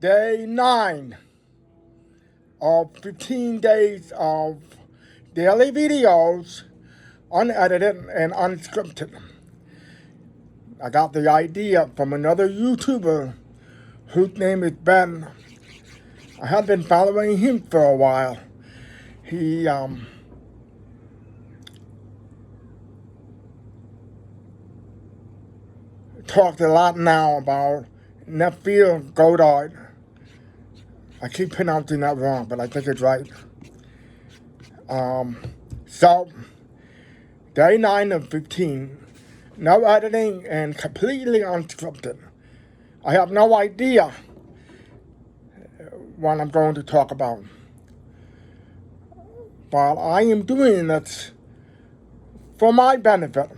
day 9 of 15 days of daily videos, unedited and unscripted. I got the idea from another YouTuber whose name is Ben. I had been following him for a while. He talked a lot now about Nephiel Goddard. I keep pronouncing that wrong, but I think it's right. So, day 9 of 15, no editing and completely unscripted. I have no idea what I'm going to talk about. But I am doing it for my benefit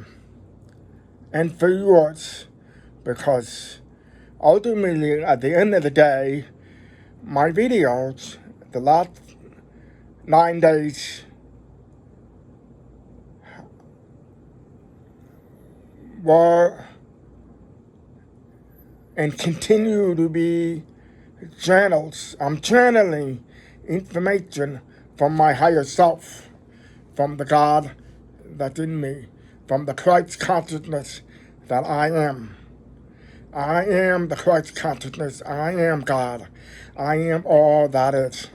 and for yours, because ultimately, at the end of the day, my videos, the last 9 days, were and continue to be channels. I'm channeling information from my higher self, from the God that's in me, from the Christ consciousness that I am. I am the Christ consciousness. I am God. I am all that is.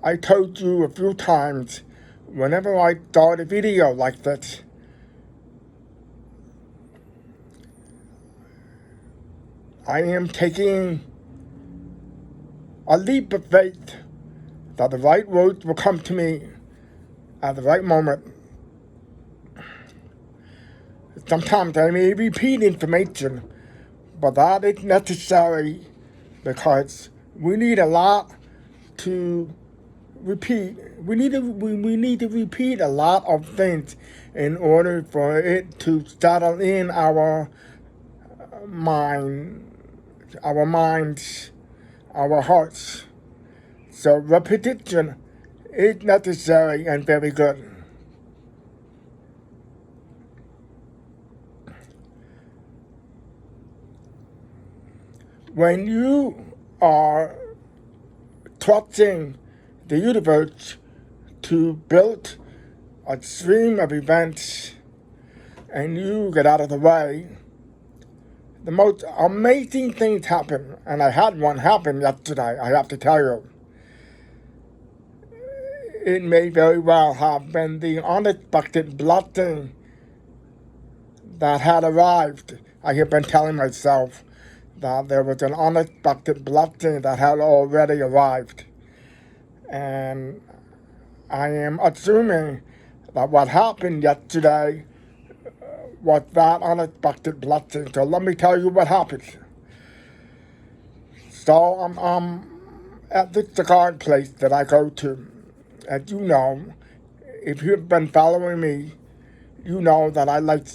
I told you a few times, whenever I start a video like this, I am taking a leap of faith that the right words will come to me at the right moment. Sometimes I may repeat information, but that is necessary because we need a lot to repeat. We need to repeat a lot of things in order for it to settle in our minds, our hearts. So repetition is necessary and very good. When you are trusting the universe to build a stream of events and you get out of the way, the most amazing things happen. And I had one happen yesterday, I have to tell you. It may very well have been the unexpected blessing that had arrived. I have been telling myself that there was an unexpected blessing that had already arrived. And I am assuming that what happened yesterday was that unexpected blessing. So let me tell you what happened. So I'm at this cigar place that I go to. As you know, if you've been following me, you know that I like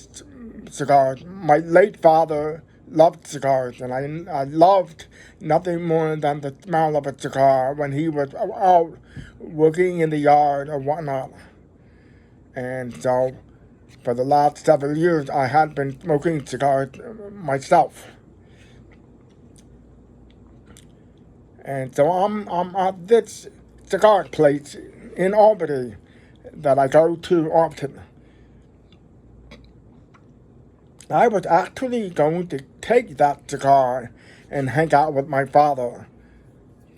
cigars. My late father loved cigars, and I loved nothing more than the smell of a cigar when he was out working in the yard or whatnot. And so, for the last several years, I had been smoking cigars myself. And so I'm at this cigar place in Albany that I go to often. I was actually going to take that cigar and hang out with my father.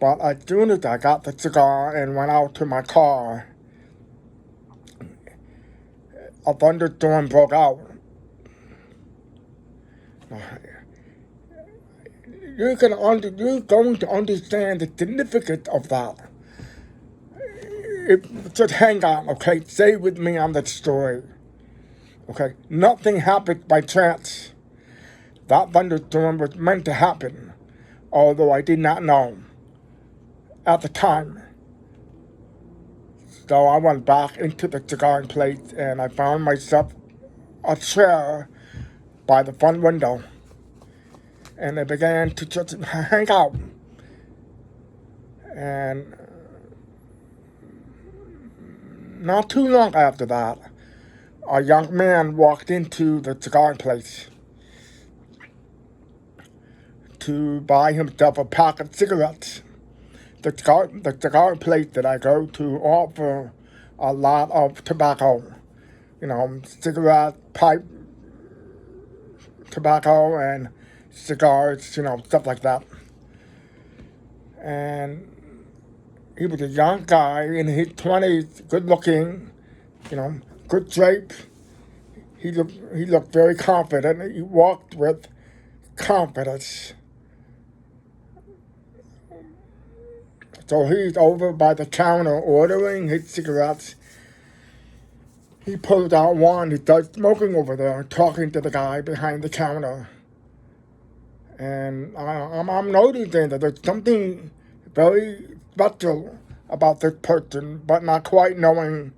But as soon as I got the cigar and went out to my car, a thunderstorm broke out. You're going to understand the significance of that. Just hang on, okay? Stay with me on that story. Okay, nothing happens by chance. That thunderstorm was meant to happen, although I did not know at the time. So I went back into the cigar place and I found myself a chair by the front window. And I began to just hang out. And not too long after that, a young man walked into the cigar place. to buy himself a pack of cigarettes. The cigar place that I go to offer a lot of tobacco, cigarette, pipe, tobacco, and cigars, stuff like that. And he was a young guy in his 20s, good looking, good shape. He looked very confident. He walked with confidence. So he's over by the counter ordering his cigarettes. He pulls out one. He starts smoking over there, talking to the guy behind the counter. And I'm noticing that there's something very special about this person, but not quite knowing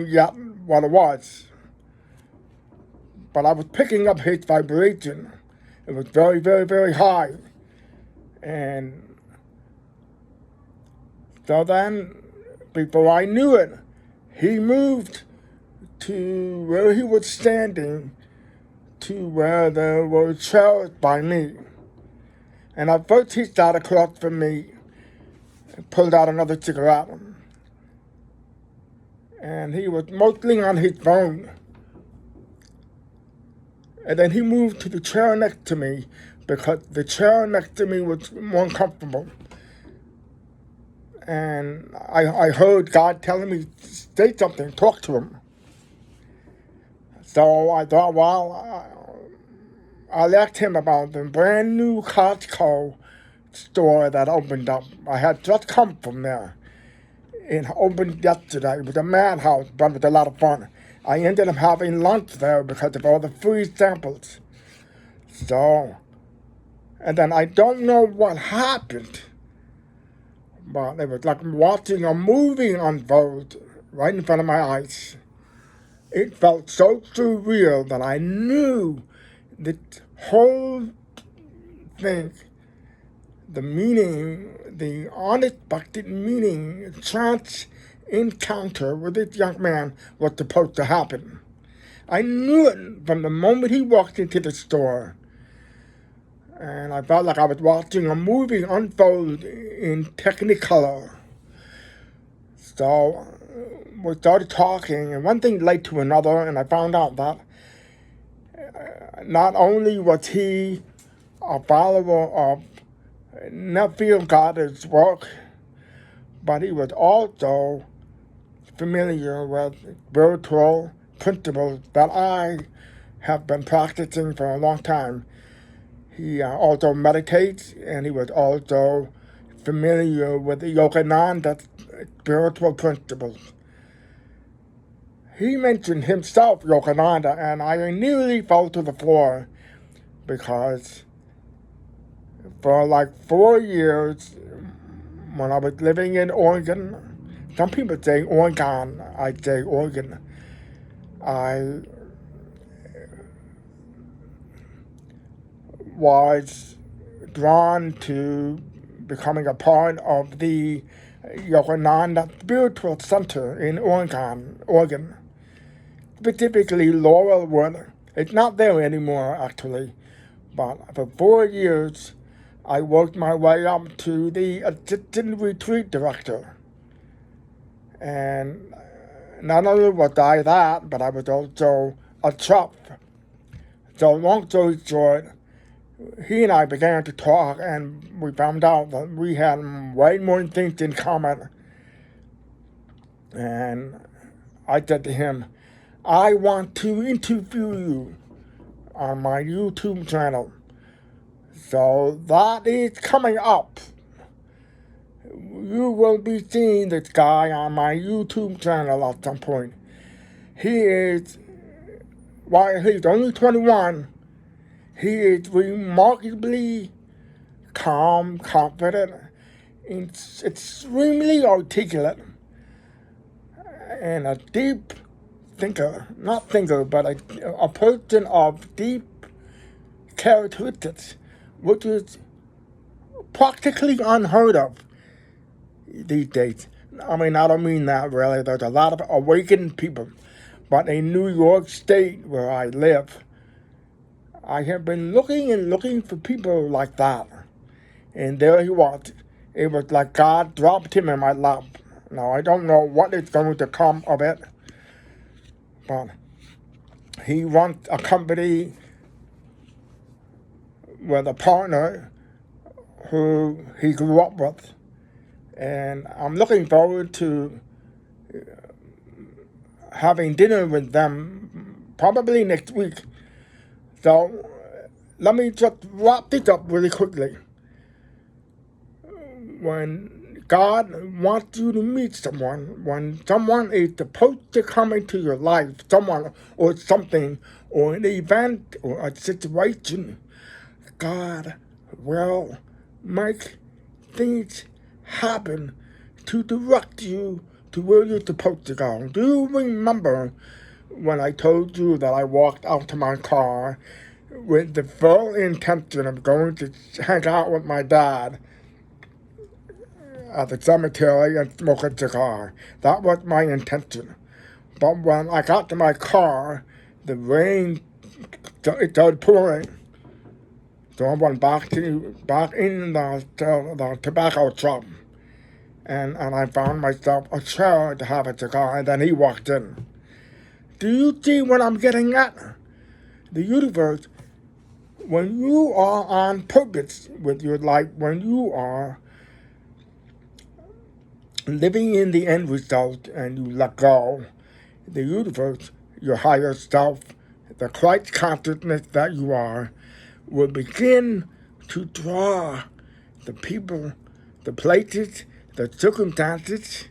yet what it was. But I was picking up his vibration. It was very, very, very high. And so then, before I knew it, he moved to where he was standing, to where there were chairs by me. And at first he sat across from me and pulled out another cigarette. And he was mostly on his phone. And then he moved to the chair next to me because the chair next to me was more comfortable. And I heard God telling me, say something, talk to him. So I thought, I'll ask him about the brand new Costco store that opened up. I had just come from there. It opened yesterday. It was a madhouse, but it was a lot of fun. I ended up having lunch there because of all the free samples. So, and then I don't know what happened, but it was like watching a movie unfold right in front of my eyes. It felt so surreal that I knew the whole thing, the meaning, the unexpected meaning, chance encounter with this young man was supposed to happen. I knew it from the moment he walked into the store. And I felt like I was watching a movie unfold in Technicolor. So we started talking, and one thing led to another, and I found out that not only was he a follower of Neville Goddard's work, but he was also familiar with spiritual principles that I have been practicing for a long time. He also meditates, and he was also familiar with the Yogananda spiritual principles. He mentioned himself, Yogananda, and I nearly fell to the floor because for like 4 years, when I was living in Oregon, some people say Oregon, I say Oregon, I was drawn to becoming a part of the Yogananda Spiritual Center in Oregon. Specifically Laurelwood. It's not there anymore, actually. But for 4 years, I worked my way up to the assistant retreat director. And not only was I that, but I was also a chef. So long story short, he and I began to talk, and we found out that we had way more things in common. And I said to him, I want to interview you on my YouTube channel. So that is coming up. You will be seeing this guy on my YouTube channel at some point. While he's only 21, he is remarkably calm, confident, extremely articulate, and a deep thinker, but a person of deep characteristics, which is practically unheard of these days. I mean, I don't mean that really. There's a lot of awakened people, But in New York State, where I live, I have been looking and looking for people like that. And there he was. It was like God dropped him in my lap. Now, I don't know what is going to come of it, but he runs a company with a partner who he grew up with. And I'm looking forward to having dinner with them probably next week. So let me just wrap this up really quickly. When God wants you to meet someone, when someone is supposed to come into your life, someone or something, or an event or a situation, God will make things happen to direct you to where you're supposed to go. Do you remember when I told you that I walked out to my car with the full intention of going to hang out with my dad at the cemetery and smoke a cigar? That was my intention. But when I got to my car, the rain started pouring. So I went back in the tobacco shop, and I found myself a chair to have a cigar, and then he walked in. Do you see what I'm getting at? The universe, when you are on purpose with your life, when you are living in the end result and you let go, the universe, your higher self, the Christ consciousness that you are, will begin to draw the people, the places, the circumstances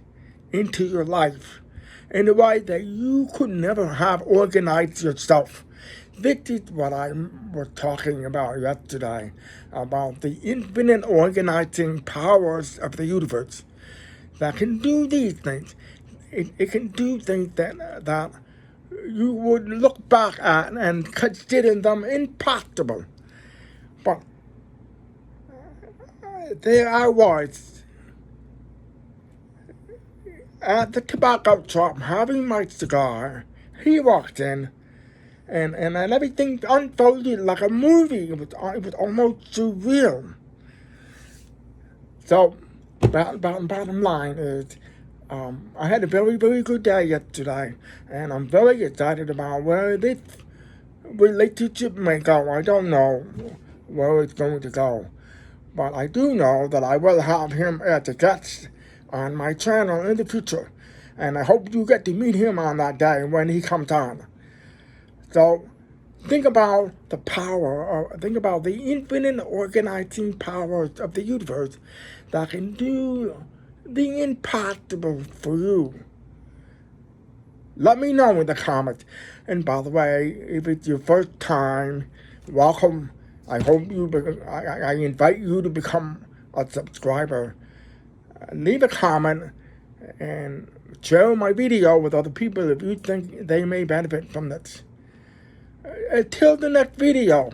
into your life in a way that you could never have organized yourself. This is what I was talking about yesterday, about the infinite organizing powers of the universe that can do these things. It can do things that you would look back at and consider them impossible. But there I was at the tobacco shop having my cigar. He walked in, and everything unfolded like a movie. It was almost surreal. So, bottom line is, I had a very, very good day yesterday, and I'm very excited about where this relationship may go. I don't know where it's going to go, but I do know that I will have him as a guest on my channel in the future, and I hope you get to meet him on that day when he comes on. So think about the power, think about the infinite organizing powers of the universe that can do the impossible for you. Let me know in the comments. And by the way, if it's your first time, welcome. I hope I invite you to become a subscriber. Leave a comment and share my video with other people if you think they may benefit from this. Until the next video.